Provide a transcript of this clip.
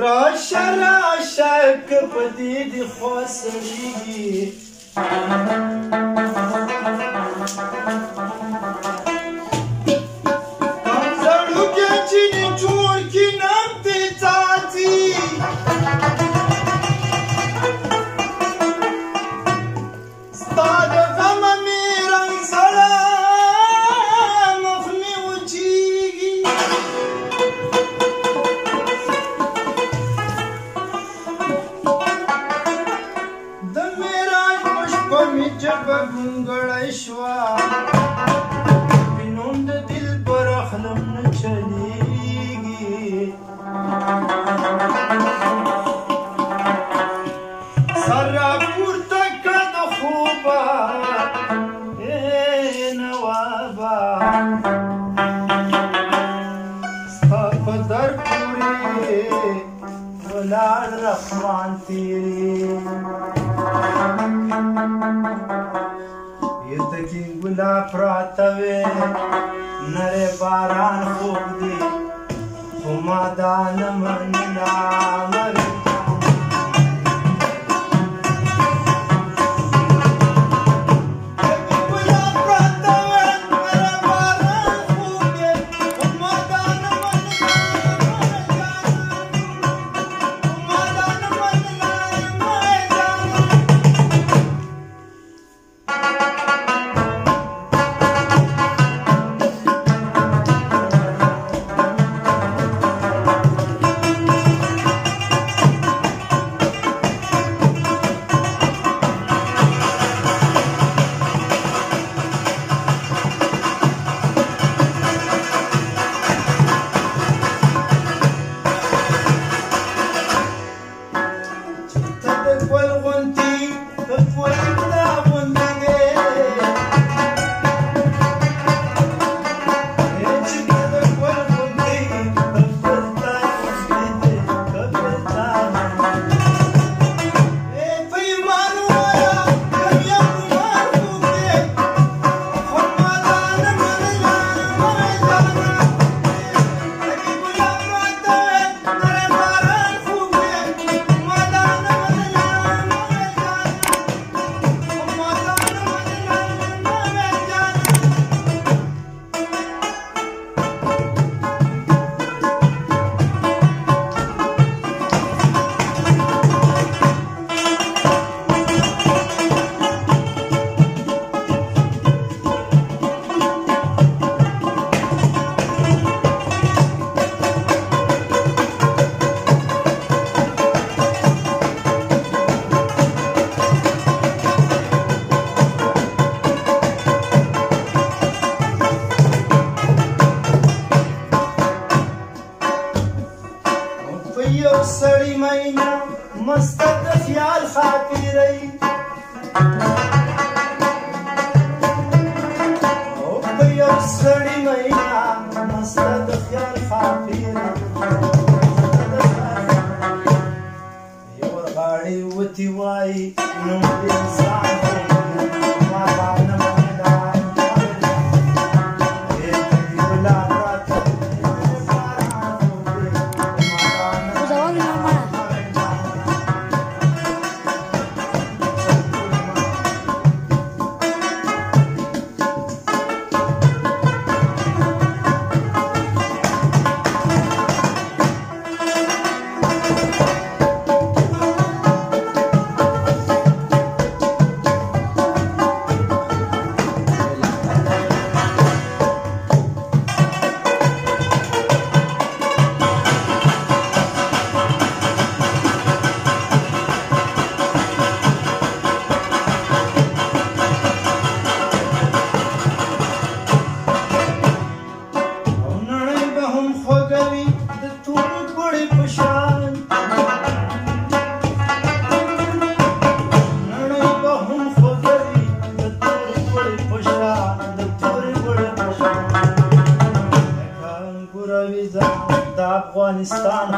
راشه راشه که په دې دې خوا سړېږي زړوکې چینې جوړ کړي نم دې څاڅي ستا د غمه مې رنګ سړه مخ مې وچېږي د معراج په شپه مې ژبه ګونګړی شوه وینوم د دلبر اخلم نه چلېږي سر راپورته کړه د خوبه نوابه ستا په در پورې ولاړ رحمان تیرې بیرته کې ګلاب پراته وې نری باران خوب دی خو ما دا نه منله یو سړی مینا مسته د خیال خاطرې او په یو سړی مینا مسته د خیال خاطرې یو غاړې وتی وای نو انسان Afghanistan,